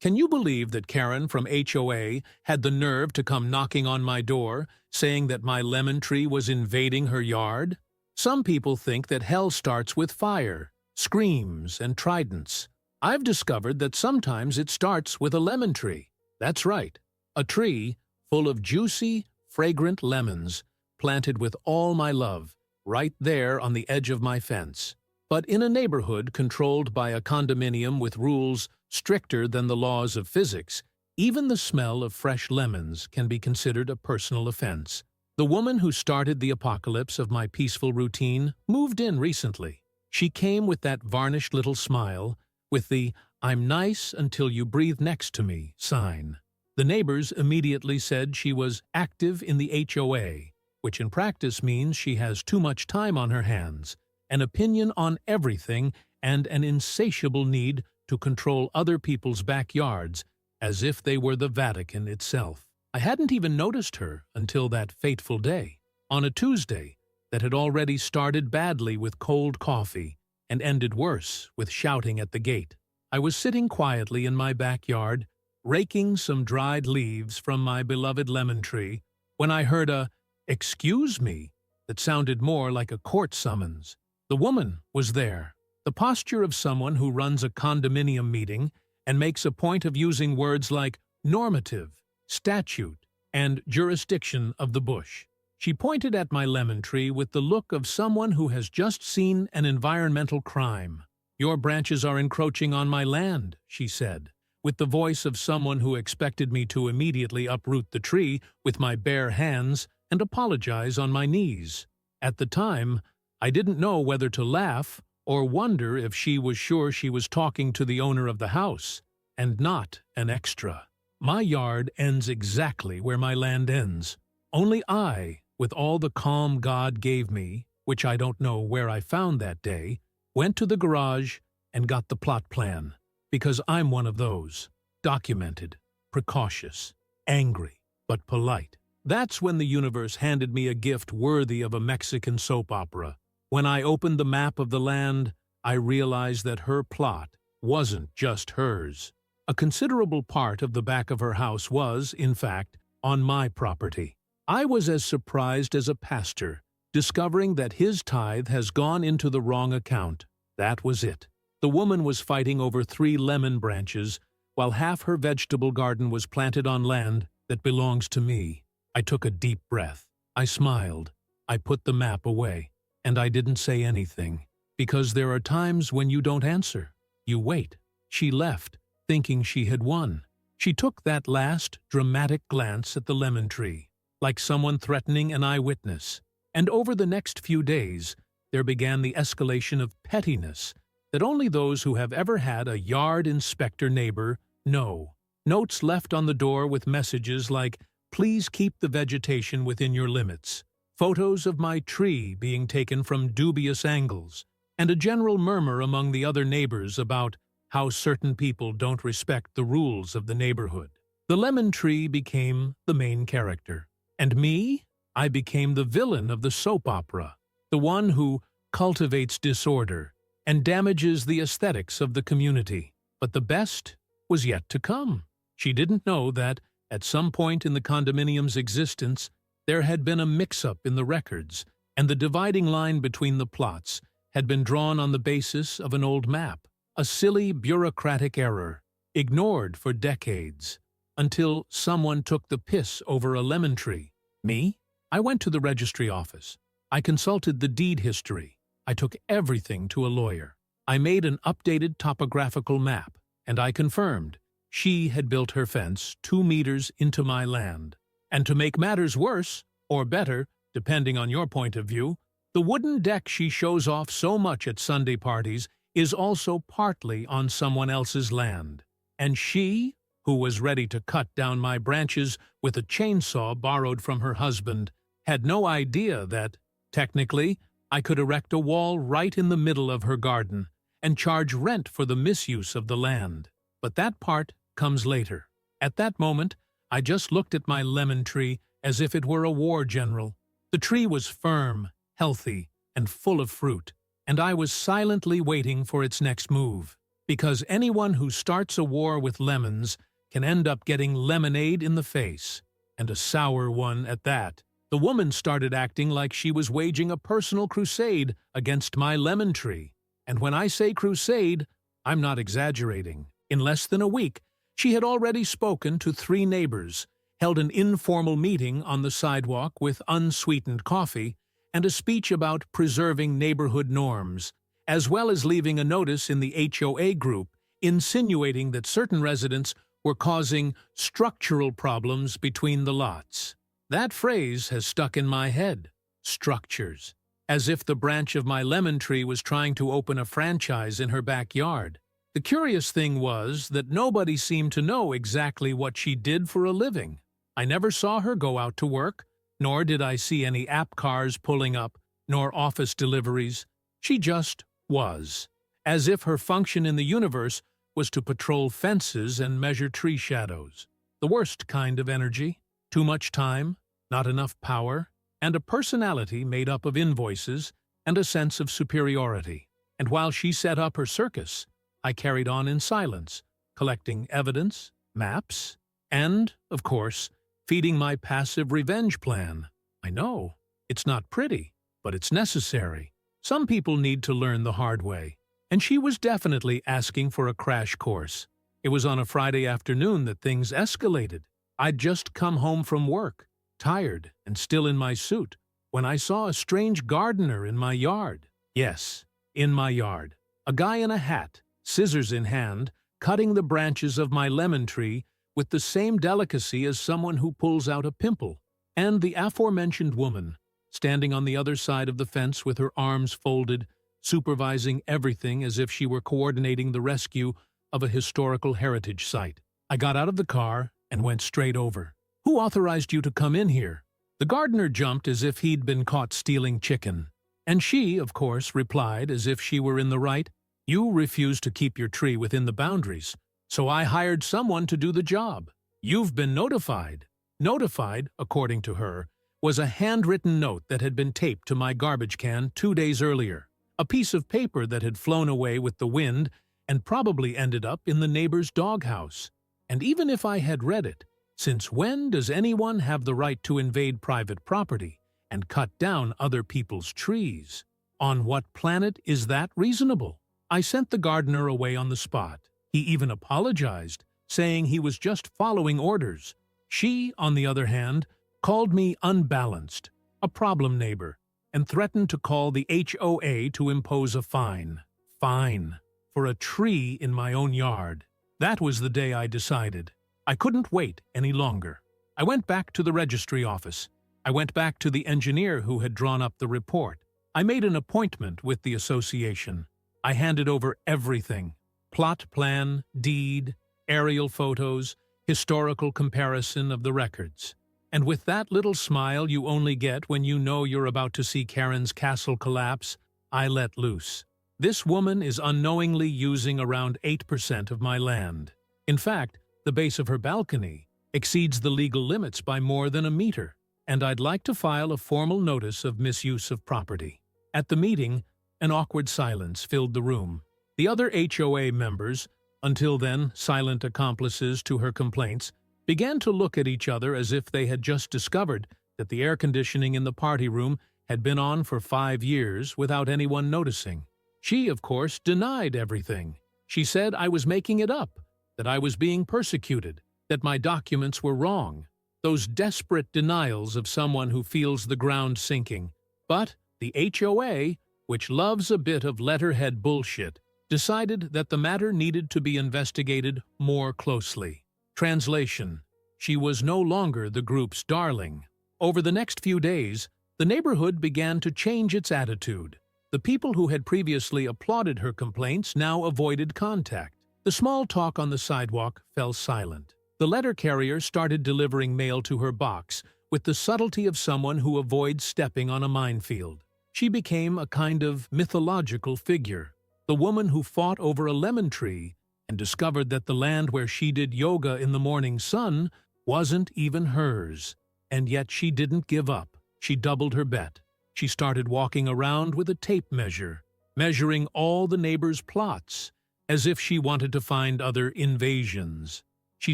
Can you believe that Karen from HOA had the nerve to come knocking on my door, saying that my lemon tree was invading her yard? Some people think that hell starts with fire, screams, and tridents. I've discovered that sometimes it starts with a lemon tree. That's right, a tree full of juicy, fragrant lemons, planted with all my love, right there on the edge of my fence. But in a neighborhood controlled by a condominium with rules stricter than the laws of physics, even the smell of fresh lemons can be considered a personal offense. The woman who started the apocalypse of my peaceful routine moved in recently. She came with that varnished little smile, with the "I'm nice until you breathe next to me" sign. The neighbors immediately said she was active in the HOA, which in practice means she has too much time on her hands, an opinion on everything, and an insatiable need to control other people's backyards as if they were the Vatican itself. I hadn't even noticed her until that fateful day, on a Tuesday, that had already started badly with cold coffee and ended worse with shouting at the gate. I was sitting quietly in my backyard, raking some dried leaves from my beloved lemon tree, when I heard a "excuse me" that sounded more like a court summons. The woman was there, the posture of someone who runs a condominium meeting and makes a point of using words like normative, statute, and jurisdiction of the bush. She pointed at my lemon tree with the look of someone who has just seen an environmental crime. "Your branches are encroaching on my land," she said, with the voice of someone who expected me to immediately uproot the tree with my bare hands and apologize on my knees. At the time, I didn't know whether to laugh or wonder if she was sure she was talking to the owner of the house, and not an extra. My yard ends exactly where my land ends. Only I, with all the calm God gave me, which I don't know where I found that day, went to the garage and got the plot plan, because I'm one of those, documented, precautious, angry, but polite. That's when the universe handed me a gift worthy of a Mexican soap opera. When I opened the map of the land, I realized that her plot wasn't just hers. A considerable part of the back of her house was, in fact, on my property. I was as surprised as a pastor, discovering that his tithe has gone into the wrong account. That was it. The woman was fighting over 3 lemon branches, while half her vegetable garden was planted on land that belongs to me. I took a deep breath. I smiled. I put the map away. And I didn't say anything, because there are times when you don't answer. You wait. She left, thinking she had won. She took that last, dramatic glance at the lemon tree, like someone threatening an eyewitness. And over the next few days, there began the escalation of pettiness that only those who have ever had a yard inspector neighbor know. Notes left on the door with messages like, "Please keep the vegetation within your limits." Photos of my tree being taken from dubious angles, and a general murmur among the other neighbors about how certain people don't respect the rules of the neighborhood. The lemon tree became the main character. And me? I became the villain of the soap opera, the one who cultivates disorder and damages the aesthetics of the community. But the best was yet to come. She didn't know that, at some point in the condominium's existence, there had been a mix-up in the records, and the dividing line between the plots had been drawn on the basis of an old map, a silly bureaucratic error, ignored for decades, until someone took the piss over a lemon tree. Me? I went to the registry office. I consulted the deed history. I took everything to a lawyer. I made an updated topographical map, and I confirmed she had built her fence 2 meters into my land. And to make matters worse, or better, depending on your point of view, the wooden deck she shows off so much at Sunday parties is also partly on someone else's land. And she, who was ready to cut down my branches with a chainsaw borrowed from her husband, had no idea that, technically, I could erect a wall right in the middle of her garden and charge rent for the misuse of the land. But that part comes later. At that moment, I just looked at my lemon tree as if it were a war general. The tree was firm, healthy, and full of fruit, and I was silently waiting for its next move. Because anyone who starts a war with lemons can end up getting lemonade in the face, and a sour one at that. The woman started acting like she was waging a personal crusade against my lemon tree. And when I say crusade, I'm not exaggerating. In less than a week, she had already spoken to 3 neighbors, held an informal meeting on the sidewalk with unsweetened coffee, and a speech about preserving neighborhood norms, as well as leaving a notice in the HOA group insinuating that certain residents were causing structural problems between the lots. That phrase has stuck in my head, structures, as if the branch of my lemon tree was trying to open a franchise in her backyard. The curious thing was that nobody seemed to know exactly what she did for a living. I never saw her go out to work, nor did I see any app cars pulling up, nor office deliveries. She just was, as if her function in the universe was to patrol fences and measure tree shadows. The worst kind of energy, too much time, not enough power, and a personality made up of invoices and a sense of superiority. And while she set up her circus, I carried on in silence, collecting evidence, maps, and, of course, feeding my passive revenge plan. I know, it's not pretty, but it's necessary. Some people need to learn the hard way. And she was definitely asking for a crash course. It was on a Friday afternoon that things escalated. I'd just come home from work, tired and still in my suit, when I saw a strange gardener in my yard. Yes, in my yard. A guy in a hat, scissors in hand, cutting the branches of my lemon tree with the same delicacy as someone who pulls out a pimple. And the aforementioned woman, standing on the other side of the fence with her arms folded, supervising everything as if she were coordinating the rescue of a historical heritage site. I got out of the car and went straight over. "Who authorized you to come in here?" The gardener jumped as if he'd been caught stealing chicken. And she, of course, replied as if she were in the right. "You refused to keep your tree within the boundaries, so I hired someone to do the job. You've been notified." Notified, according to her, was a handwritten note that had been taped to my garbage can 2 days earlier. A piece of paper that had flown away with the wind and probably ended up in the neighbor's doghouse. And even if I had read it, since when does anyone have the right to invade private property and cut down other people's trees? On what planet is that reasonable? I sent the gardener away on the spot. He even apologized, saying he was just following orders. She, on the other hand, called me unbalanced, a problem neighbor, and threatened to call the HOA to impose a fine. Fine. For a tree in my own yard. That was the day I decided. I couldn't wait any longer. I went back to the registry office. I went back to the engineer who had drawn up the report. I made an appointment with the association. I handed over everything. Plot plan, deed, aerial photos, historical comparison of the records. And with that little smile you only get when you know you're about to see Karen's castle collapse, I let loose. This woman is unknowingly using around 8% of my land. In fact, the base of her balcony exceeds the legal limits by more than a meter, and I'd like to file a formal notice of misuse of property. At the meeting, an awkward silence filled the room. The other HOA members, until then silent accomplices to her complaints, began to look at each other as if they had just discovered that the air conditioning in the party room had been on for 5 years without anyone noticing. She, of course, denied everything. She said I was making it up, that I was being persecuted, that my documents were wrong. Those desperate denials of someone who feels the ground sinking. But the HOA, which loves a bit of letterhead bullshit, decided that the matter needed to be investigated more closely. Translation: she was no longer the group's darling. Over the next few days, the neighborhood began to change its attitude. The people who had previously applauded her complaints now avoided contact. The small talk on the sidewalk fell silent. The letter carrier started delivering mail to her box with the subtlety of someone who avoids stepping on a minefield. She became a kind of mythological figure, the woman who fought over a lemon tree and discovered that the land where she did yoga in the morning sun wasn't even hers. And yet she didn't give up. She doubled her bet. She started walking around with a tape measure, measuring all the neighbors' plots, as if she wanted to find other invasions. She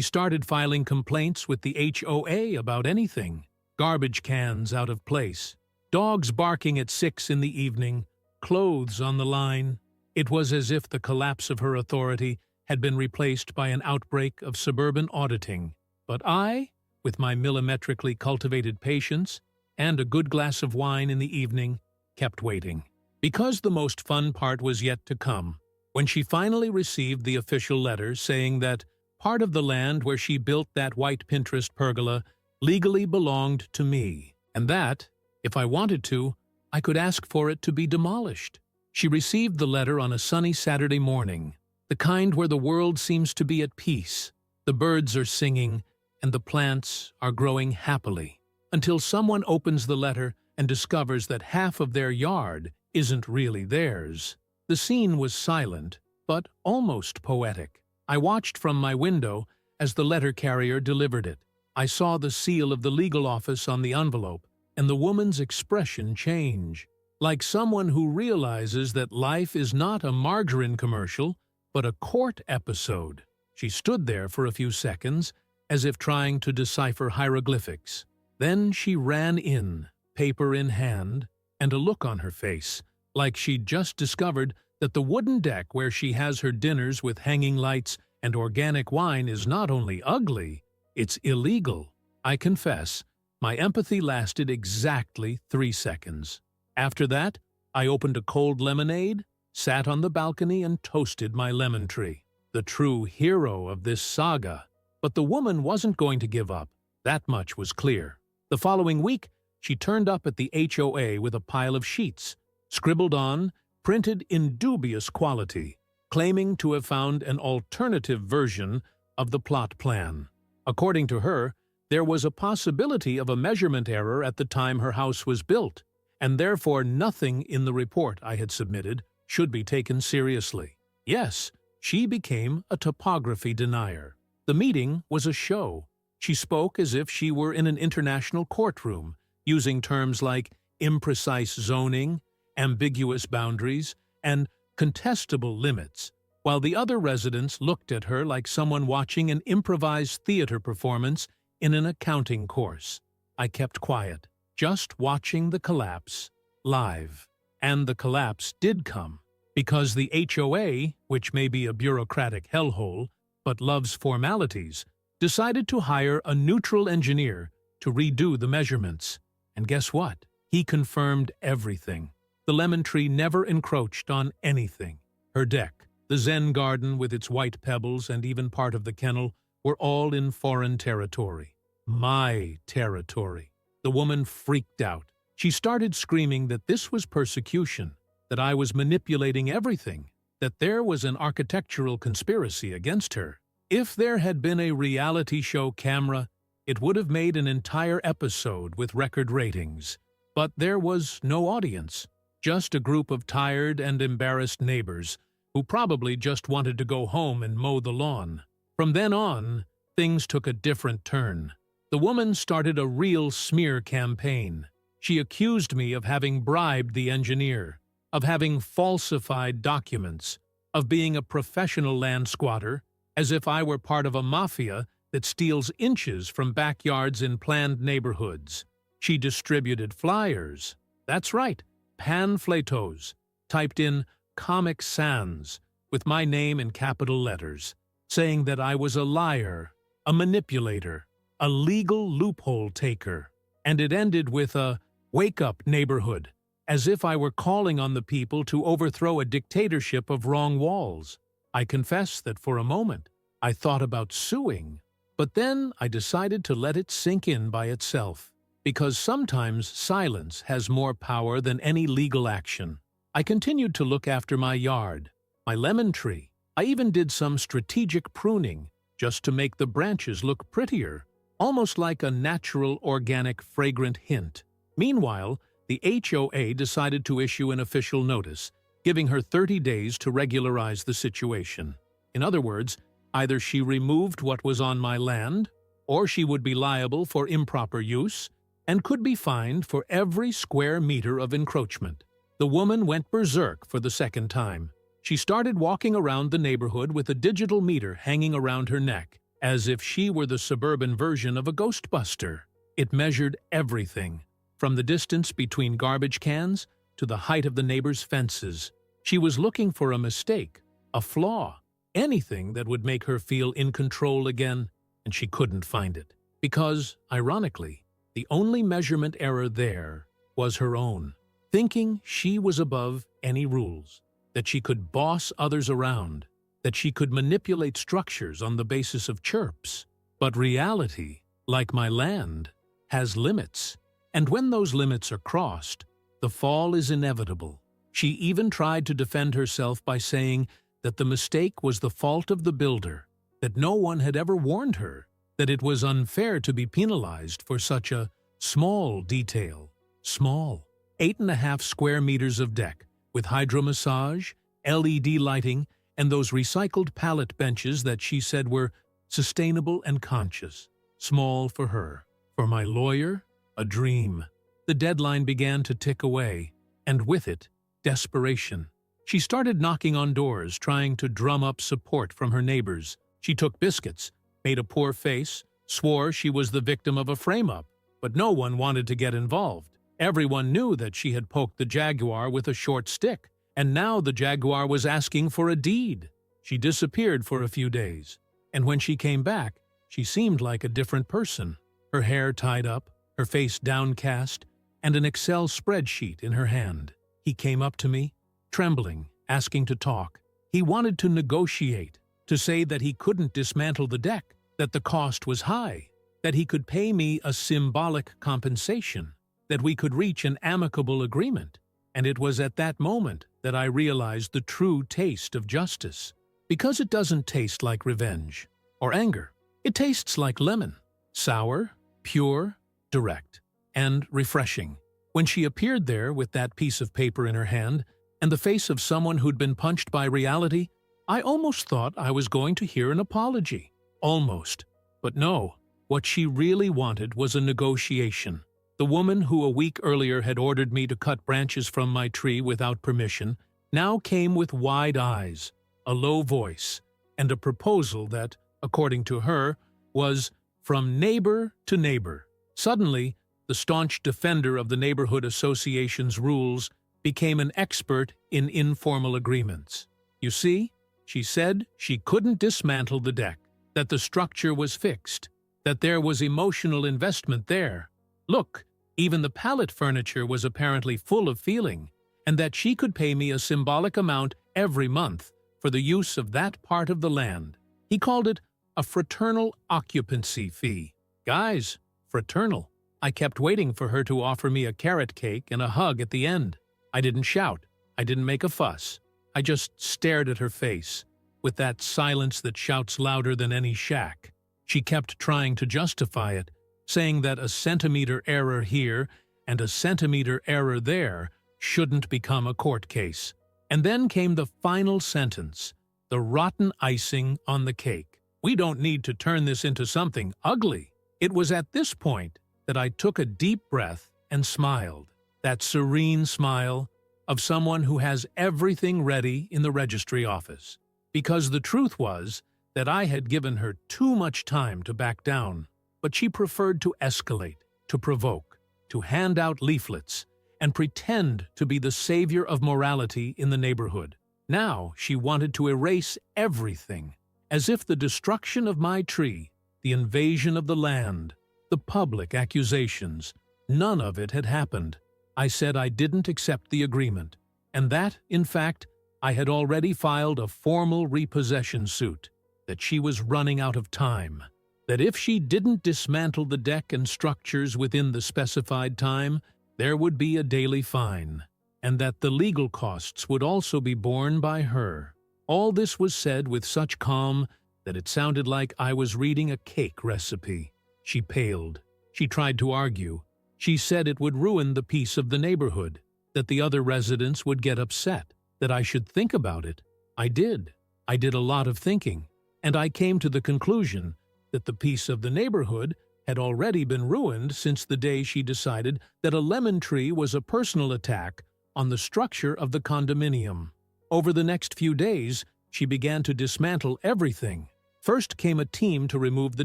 started filing complaints with the HOA about anything. Garbage cans out of place, dogs barking at 6 in the evening, clothes on the line. It was as if the collapse of her authority had been replaced by an outbreak of suburban auditing. But I, with my millimetrically cultivated patience and a good glass of wine in the evening, kept waiting. Because the most fun part was yet to come, when she finally received the official letter saying that part of the land where she built that white Pinterest pergola legally belonged to me, and that, if I wanted to, I could ask for it to be demolished. She received the letter on a sunny Saturday morning, the kind where the world seems to be at peace. The birds are singing, and the plants are growing happily, until someone opens the letter and discovers that half of their yard isn't really theirs. The scene was silent, but almost poetic. I watched from my window as the letter carrier delivered it. I saw the seal of the legal office on the envelope, and the woman's expression change, like someone who realizes that life is not a margarine commercial, but a court episode. She stood there for a few seconds, as if trying to decipher hieroglyphics. Then she ran in, paper in hand, and a look on her face, like she'd just discovered that the wooden deck where she has her dinners with hanging lights and organic wine is not only ugly, it's illegal. I confess, my empathy lasted exactly 3 seconds. After that, I opened a cold lemonade, sat on the balcony, and toasted my lemon tree. The true hero of this saga. But the woman wasn't going to give up. That much was clear. The following week, she turned up at the HOA with a pile of sheets, scribbled on, printed in dubious quality, claiming to have found an alternative version of the plot plan. According to her, there was a possibility of a measurement error at the time her house was built, and therefore nothing in the report I had submitted should be taken seriously. Yes, she became a topography denier. The meeting was a show. She spoke as if she were in an international courtroom, using terms like imprecise zoning, ambiguous boundaries, and contestable limits, while the other residents looked at her like someone watching an improvised theater performance in an accounting course. I kept quiet, just watching the collapse, live. And the collapse did come, because the HOA, which may be a bureaucratic hellhole, but loves formalities, decided to hire a neutral engineer to redo the measurements. And guess what? He confirmed everything. The lemon tree never encroached on anything. Her deck, the Zen garden with its white pebbles, and even part of the kennel were all in foreign territory. My territory. The woman freaked out. She started screaming that this was persecution, that I was manipulating everything, that there was an architectural conspiracy against her. If there had been a reality show camera, it would have made an entire episode with record ratings. But there was no audience, just a group of tired and embarrassed neighbors who probably just wanted to go home and mow the lawn. From then on, things took a different turn. The woman started a real smear campaign. She accused me of having bribed the engineer, of having falsified documents, of being a professional land squatter, as if I were part of a mafia that steals inches from backyards in planned neighborhoods. She distributed flyers. That's right, panfletos, typed in Comic Sans, with my name in capital letters, saying that I was a liar, a manipulator, a legal loophole taker. And it ended with a "Wake up, neighborhood," as if I were calling on the people to overthrow a dictatorship of wrong walls. I confess that for a moment, I thought about suing, but then I decided to let it sink in by itself, because sometimes silence has more power than any legal action. I continued to look after my yard, my lemon tree. I even did some strategic pruning, just to make the branches look prettier, almost like a natural, organic, fragrant hint. Meanwhile, the HOA decided to issue an official notice, giving her 30 days to regularize the situation. In other words, either she removed what was on my land, or she would be liable for improper use and could be fined for every square meter of encroachment. The woman went berserk for the second time. She started walking around the neighborhood with a digital meter hanging around her neck, as if she were the suburban version of a Ghostbuster. It measured everything, from the distance between garbage cans to the height of the neighbor's fences. She was looking for a mistake, a flaw, anything that would make her feel in control again, and she couldn't find it. Because, ironically, the only measurement error there was her own, thinking she was above any rules, that she could boss others around, that she could manipulate structures on the basis of chirps. But reality, like my land, has limits, and when those limits are crossed, the fall is inevitable. She even tried to defend herself by saying that the mistake was the fault of the builder, that no one had ever warned her, that it was unfair to be penalized for such a small detail. Small. 8.5 square meters of deck, with hydromassage, LED lighting, and those recycled pallet benches that she said were sustainable and conscious. Small for her. For my lawyer, a dream. The deadline began to tick away, and with it, desperation. She started knocking on doors, trying to drum up support from her neighbors. She took biscuits, made a poor face, swore she was the victim of a frame-up, but no one wanted to get involved. Everyone knew that she had poked the jaguar with a short stick, and now the jaguar was asking for a deed. She disappeared for a few days, and when she came back, she seemed like a different person. Her hair tied up, her face downcast, and an Excel spreadsheet in her hand. He came up to me, trembling, asking to talk. He wanted to negotiate, to say that he couldn't dismantle the deck, that the cost was high, that he could pay me a symbolic compensation, that we could reach an amicable agreement. And it was at that moment that I realized the true taste of justice. Because it doesn't taste like revenge or anger. It tastes like lemon, sour, pure, direct, and refreshing. When she appeared there with that piece of paper in her hand and the face of someone who'd been punched by reality, I almost thought I was going to hear an apology. Almost. But no, what she really wanted was a negotiation. The woman who a week earlier had ordered me to cut branches from my tree without permission now came with wide eyes, a low voice, and a proposal that, according to her, was from neighbor to neighbor. Suddenly, the staunch defender of the neighborhood association's rules became an expert in informal agreements. You see, she said she couldn't dismantle the deck, that the structure was fixed, that there was emotional investment there. Look, even the pallet furniture was apparently full of feeling, and that she could pay me a symbolic amount every month for the use of that part of the land. He called it a fraternal occupancy fee. Guys, fraternal. I kept waiting for her to offer me a carrot cake and a hug at the end. I didn't shout. I didn't make a fuss. I just stared at her face, with that silence that shouts louder than any shack. She kept trying to justify it, saying that a centimeter error here and a centimeter error there shouldn't become a court case. And then came the final sentence, the rotten icing on the cake. We don't need to turn this into something ugly. It was at this point that I took a deep breath and smiled, that serene smile of someone who has everything ready in the registry office. Because the truth was that I had given her too much time to back down, but she preferred to escalate, to provoke, to hand out leaflets, and pretend to be the savior of morality in the neighborhood. Now she wanted to erase everything, as if the destruction of my tree, the invasion of the land, the public accusations, none of it had happened. I said I didn't accept the agreement, and that, in fact, I had already filed a formal repossession suit, that she was running out of time, that if she didn't dismantle the deck and structures within the specified time, there would be a daily fine, and that the legal costs would also be borne by her. All this was said with such calm that it sounded like I was reading a cake recipe. She paled. She tried to argue. She said it would ruin the peace of the neighborhood, that the other residents would get upset, that I should think about it. I did. I did a lot of thinking, and I came to the conclusion that the peace of the neighborhood had already been ruined since the day she decided that a lemon tree was a personal attack on the structure of the condominium. Over the next few days, she began to dismantle everything. First came a team to remove the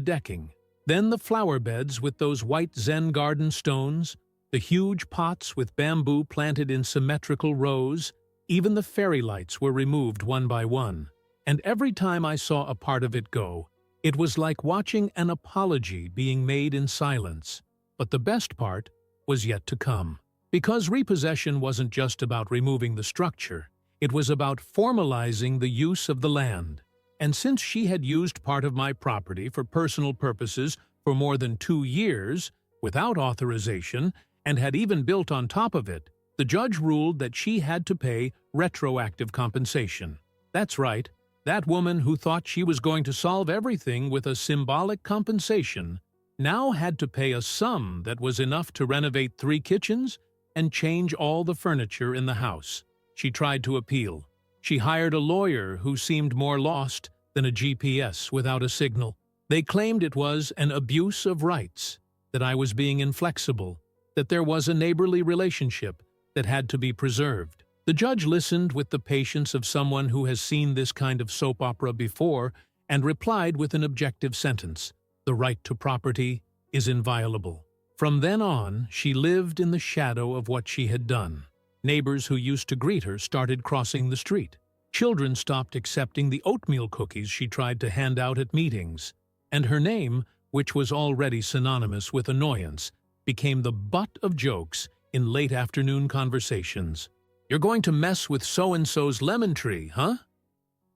decking, then the flower beds with those white Zen garden stones, the huge pots with bamboo planted in symmetrical rows. Even the fairy lights were removed one by one. And every time I saw a part of it go, it was like watching an apology being made in silence. But the best part was yet to come. Because repossession wasn't just about removing the structure, it was about formalizing the use of the land. And since she had used part of my property for personal purposes for more than 2 years, without authorization, and had even built on top of it, the judge ruled that she had to pay retroactive compensation. That's right, that woman who thought she was going to solve everything with a symbolic compensation now had to pay a sum that was enough to renovate 3 kitchens and change all the furniture in the house. She tried to appeal. She hired a lawyer who seemed more lost than a GPS without a signal. They claimed it was an abuse of rights, that I was being inflexible, that there was a neighborly relationship that had to be preserved. The judge listened with the patience of someone who has seen this kind of soap opera before and replied with an objective sentence: the right to property is inviolable. From then on, she lived in the shadow of what she had done. Neighbors who used to greet her started crossing the street. Children stopped accepting the oatmeal cookies she tried to hand out at meetings. And her name, which was already synonymous with annoyance, became the butt of jokes in late afternoon conversations. "You're going to mess with so-and-so's lemon tree, huh?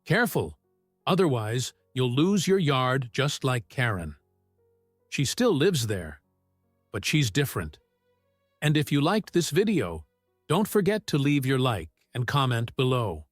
Careful, otherwise you'll lose your yard just like Karen." She still lives there, but she's different. And if you liked this video, don't forget to leave your like and comment below.